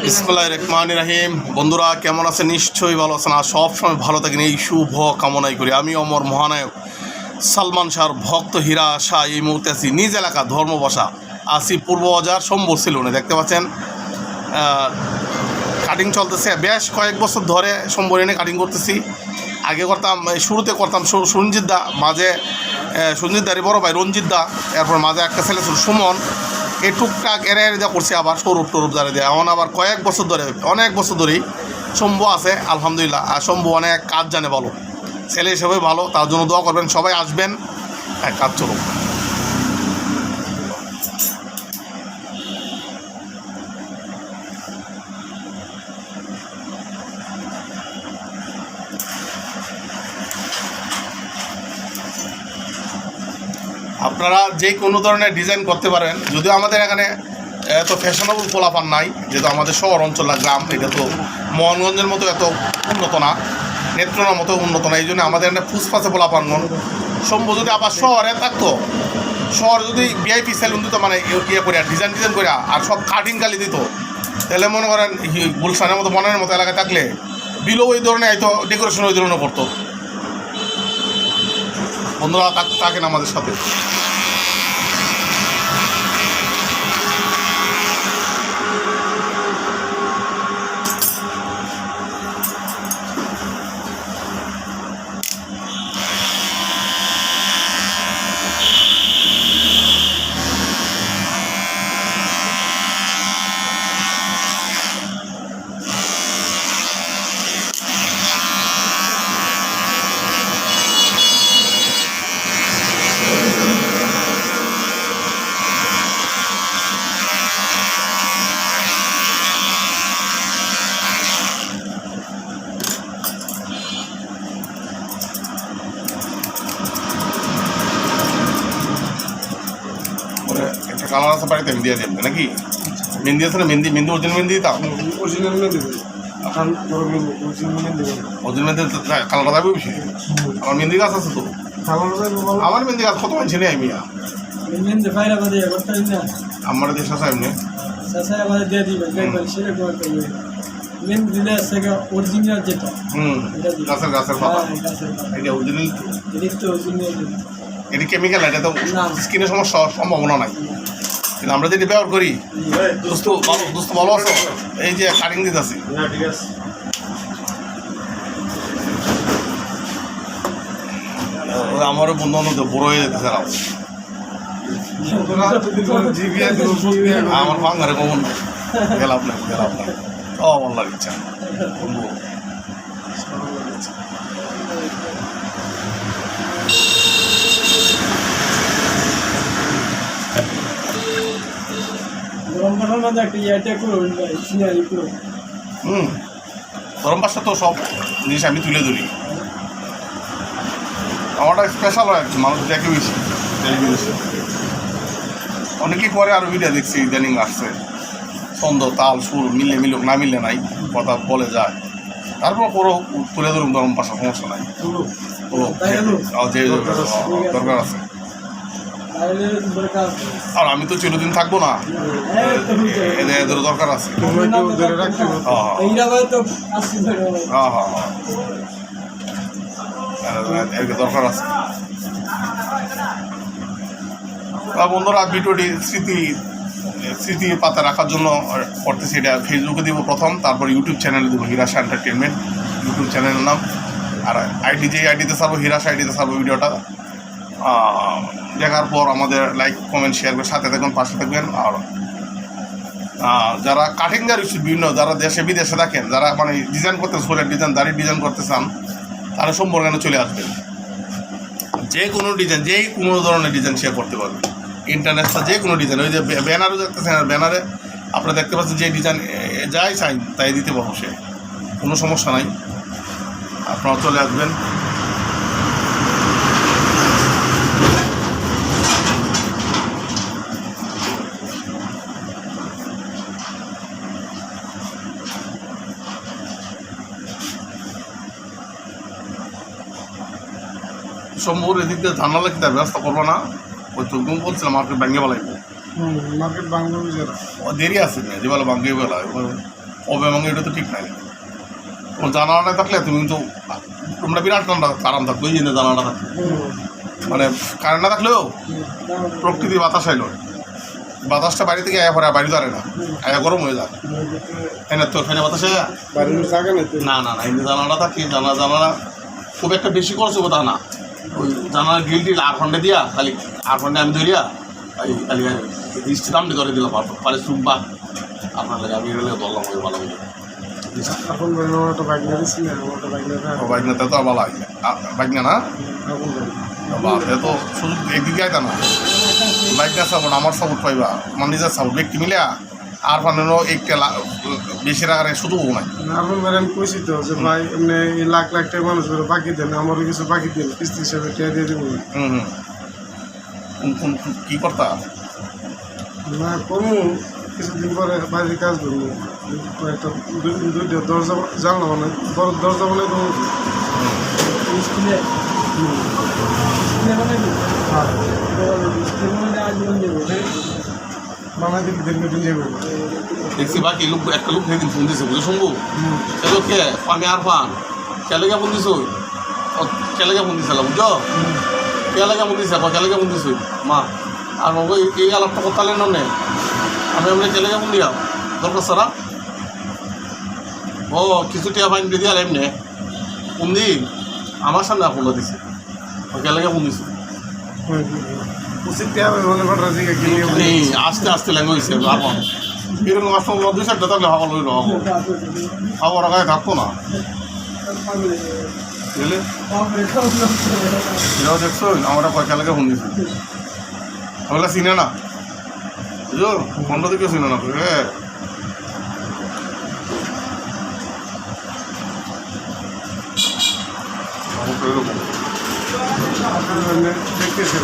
বিসমিল্লাহির রহমানির রহিম। বন্ধুরা কেমন আছেন? নিশ্চয়ই ভালো আছেন। আর সবসময় ভালো থাকেন এই শুভ কামনাই করি। আমি অমর মহানায়ক সালমান শাহর ভক্ত হীরা শাহ এই মুহূর্তে আছি নিজ এলাকা ধর্মবাসা আছি পূর্ব বাজার সম্বর সিলনে। দেখতে পাচ্ছেন কাটিং চলতেছে বেশ কয়েক বছর ধরে সম্বর এনে কাটিং করতেছি। আগে করতাম, শুরুতে করতাম সঞ্জিত দা, মাঝে সঞ্জিত দারি বড় ভাই রঞ্জিত দা, এরপর মাঝে একটা ছেলে ছিল সুমন। এই টুকটাক এরে দেওয়া করছি, আবার সৌরভ টরূপ দাঁড়িয়ে দেয়। এখন আবার কয়েক বছর ধরে, অনেক বছর ধরেই শম্ভু আছে আলহামদুলিল্লাহ। আর শম্ভু অনেক কাজ জানে ভালো, ছেলে হিসেবে ভালো, তার জন্য দোয়া করবেন, সবাই আসবেন, কাজ চলুক। আপনারা যে কোনো ধরনের ডিজাইন করতে পারেন, যদিও আমাদের এখানে এত ফ্যাশনেবল পোলাপান নাই, যেহেতু আমাদের শহর অঞ্চল না গ্রাম, এটা তো মোহনগঞ্জের মতো এত উন্নত না, নেত্রনার মতো উন্নত না। এই জন্য আমাদের এখানে ফুসফাসে পোলাপানগণ সম্ভব। যদি আবার শহরে থাকতো, শহর যদি ভিআইপি সেলুন দিত, মানে ইয়ে করে ডিজাইন করে আর সব কাটিং কালি দিত, তাহলে মনে করেন গুলশানের মতো মনের মতো এলাকায় থাকলে বিলো ওই ধরনের হয়তো ডেকোরেশন ওই ধরনের করতো। বন্ধুরা থাকেন আমাদের সাথে। কালার আছে বাড়িতে মেহেন্দি আছে নাকি? মেহেন্দি আছে না? মেহেন্দি অরিজিনাল মেহেন্দি দিতাম। অরিজিনাল মেহেন্দি অরিজিনাল মেহেন্দি কালারটা যাবে বেশি। আমার মেহেন্দি গাছ আছে তো, আমার মেহেন্দি গাছ কত মানছি নেই। আমি আমার দেশ আছে এমনি গাছের পাতা, এটা অরিজিনাল। এটা কেমিক্যাল, এটা তো স্কিনের সমস্যা সম্ভাবনা নাই। কিন্তু আমরা যদি ব্যবহার করি, দোস্ত ভালো আছো? এই যে কাটিং দিতেছি, আমারও বন্ধু বান্ধব বড় হয়ে যেতেছে। আমার বাংলারে কমন গেলাম না আমার লাগিচ্ছে বন্ধু। গরম পাশটা তো সব জিনিস আমি তুলে ধরি। আমারটা স্পেশাল হয়, মানুষ দেখে বেশি। অনেকেই পরে আরও ভিডিও দেখছি, ইদানিং আসছে ছন্দ তাল সুর মিলুক না মিললে নাই, কথা বলে যায়, তারপর পুরো তুলে ধরুন। গরম পাশা সমস্যা নাই, যে দরকার আছে। আর আমি তো চিরদিন থাকবো না, এদের দরকার আছে। দরকার আছে। বন্ধুরা ভিডিওটি স্মৃতি পাতা রাখার জন্য করতেছি। এটা ফেসবুকে দিব প্রথম, তারপর ইউটিউব চ্যানেলে দেবো হীরা শাহ এন্টারটেনমেন্ট ইউটিউব চ্যানেলের নাম। আর আইডিতে ছাড়বো, হীরা শাহ আইডিতে ছাড়বো ভিডিওটা। দেখার পর আমাদের লাইক কমেন্ট শেয়ার করে সাথে থাকবেন, পাশে থাকবেন। আর যারা কাটিং দাঁড়ি বিভিন্ন, যারা দেশে বিদেশে থাকেন, যারা মানে ডিজাইন করতে ফুলের ডিজাইন দাঁড়িয়ে ডিজাইন করতে চান, তারা সম্পর্কে চলে আসবেন। যে কোনো ডিজাইন, যে কোনো ধরনের ডিজাইন শেয়ার করতে পারবেন, ইন্টারন্যাশনাল যে কোনো ডিজাইন। ওই যে ব্যানারও দেখতেছেন, ব্যানারে আপনারা দেখতে পাচ্ছেন যে ডিজাইন যাই চাই তাই দিতে পারবো, সে কোনো সমস্যা নাই, আপনারা চলে আসবেন। শম্ভুর এদিক দিয়ে ধান লাগতে ব্যবস্থা করবো না, ওই তো বলছিলাম আমাকে ব্যাঙ্গে বলাইব। মার্কেট বাংলা বুঝারা দেরি আছে না যে বলো ভাঙ্গে বেলা অবে ভাঙ্গে এটা তো ঠিক নাই তোমার জানালাটা থাকলে তুমি কিন্তু তোমরা বিরাট ঠান্ডা আরাম থাকবে ওই জন্য জানালাটা থাকবে মানে কারেন্ট না থাকলেও প্রকৃতির বাতাস আইলো বাতাসটা বাড়ি থেকে আয়া পরে বাড়ি ধরে না আয়া গরম হয়ে যায় তাই না তোর ফেনে বাতাসে বাড়ির থাকে না না এমনি জানালাটা থাকি জানালা খুব একটা বেশি খরচ হবে তা না ওই জানালা গ্রিল টিল আর ফন্ডে দিয়া খালি আর ফন্ডে আমি ধরিয়া খালি দৃষ্টি দামটি ধরে দিলাম পারে সুখবা আপনার লাগে আমি এগুলো বললাম ওই ভালো বুঝে এখন একটা বাইক নিয়ে দিচ্ছি না একটা বাইক নিয়ে বাইক না তো ভালো লাগে বাইক না বাবা এত সুযোগ একদিকে আইতা না বাইক না সাপোর্ট আমার সাপোর্ট পাইবা আমার নিজের সাপোর্ট ব্যক্তি মিলে আর ফান্ডেরও একটা বেশি রাখার শুধু নাই এখন আমি কইছি তো যে ভাই এমনি এই লাখ লাখ টাকা মানুষ বাকি দেন আমারও কিছু বাকি দেন কিস্তি হিসাবে টাকা দিয়ে দেবো কি করতা না কমু কিছুদিন পরে বাড়ির কাজ করবো একটা দুইটা দরজা জানলাম মানে বড় দরজা বলে দেবো বানাই দিন দিন যাবো দেখছি বাকি লোক একটা লোক সেদিন ফোন দিছে বুঝে শুনবো চলো কে আমি আর ফান কেলেগা ফোন দিছ কেলেগা ফোন দিছিল বুঝছো কেলেগা ফোন দিছে কেলেগা ফোন দিছ মা আর বাবু এই আলাপটা করতালেন না আমি আমরা কেলেগা ফোন দিয়া দরকার সারা ও কিছু টিয়া ফাইন দিয়ে দিয়া এমনি ফোন দি আমার সামনে ফোন দিছে কেলেগা ফোন দিছে উচিত মনে করা আস্তে আস্তে ল্যাঙ্গুয়েজ হয়েছে আমার এরকম আসতে দুই চারটা থাকলে হাওয়া লইল হবো হাওয়া রাখায় থাকতো না বুঝলে এটাও দেখছো আমরা কয়টা লেগে ফোন দিচ্ছি ওগুলা চিনে না বুঝলো ফোনটা থেকে চিনে না হ্যাঁ দেখতেছে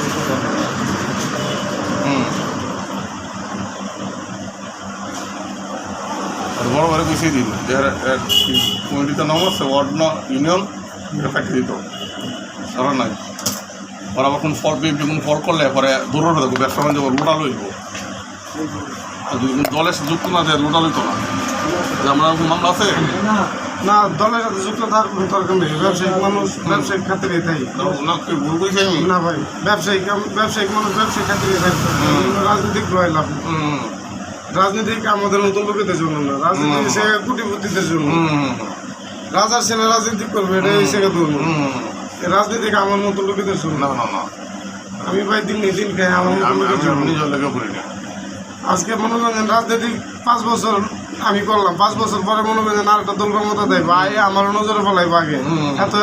বড় বড় গুছিয়ে দিন কমিটিতে নাম আছে ওয়ার্ড না ইউনিয়ন এটা ফ্যাক্টরি দিত ধরো নাই ওরা আবার কোন ফল যখন ফল করলে পরে দূরে থাকবো ব্যবসা বাণিজ্য লোটা লইব আর যদি দলের সাথে যুক্ত না দেয় লোটা লইতো না যে আমরা মামলা আছে না দলের সাথে যুক্ত থাকার কোনো দরকার নেই ব্যবসায়িক মানুষ ব্যবসায়িক খাতিরে তাই না কি ভুল করেছি আমি না ভাই ব্যবসায়িক মানুষ ব্যবসায়িক খাতিরে থাকবে রাজনৈতিক রয় লাভ রাজনীতিক আমাদের মতো লোকেদের জন্য না রাজনীতি সে কোটিপতিদের জন্য রাজার ছেলে রাজনীতি করবে এটা হিসেবে ধরবো রাজনীতিক আমার মতো লোকেদের জন্য না আমি ভাই দিন খাই আমার নিজের লেগে করি না আজকে মনে করেন রাজনীতি 5 বছর আমি করলাম 5 বছর পরে মনে করেন আর একটা দল ক্ষমতা দেয় ভাই আমার নজরে ফেলাই বাঘে এত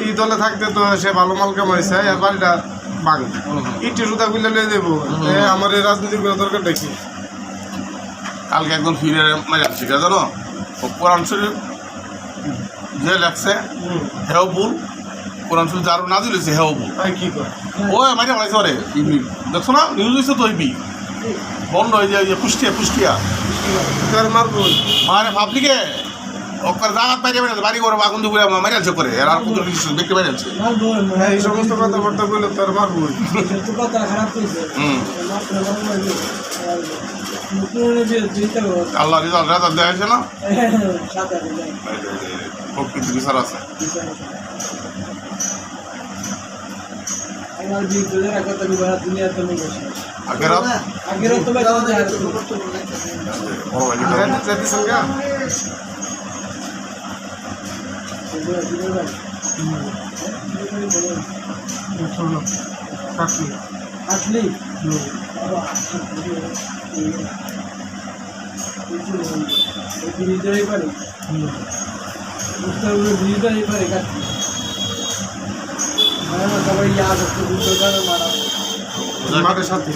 এই দলে থাকতে তো সে ভালো মাল কামাইছে আর বাড়িটা ভাঙে ইটি সুতা গুলো লিয়ে দেবো আমার এই রাজনীতি করার দরকার দেখি কালকে একজন ফিরে মানে ঠিক আছে জানো কোরআন শরীফ যে লেখছে হেও ভুল কোরআন শরীফ যার না দিলেছে হেও ভুল কি করে ওই মাইরে বাড়াইছে ওরে দেখছো না নিউজ হয়েছে তো ইবি বন্ধ হয়ে যায় পুষ্টিয়া মারবো মানে পাবলিকে ওর জাগাত বাইরে বেড়েছে বাড়ি করে আগুন দিয়ে মারি আছে করে এর আর কত কিছু দেখতে বাইরে আছে এই সমস্ত কথাবার্তা বললে তোর মারবো আল্লাহ রেজাল্ট দেওয়া হয়েছে না খুব কিছু বিচার আছে মাঠের সাথে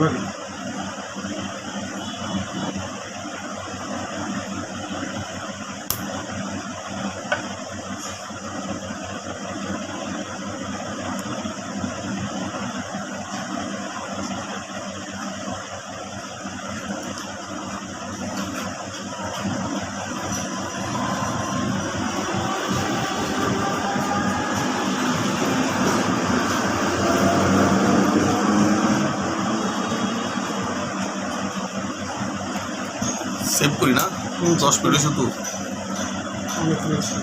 বাড়ি সেভ করি না 10 মিনিট শুধু অনেক বেশি।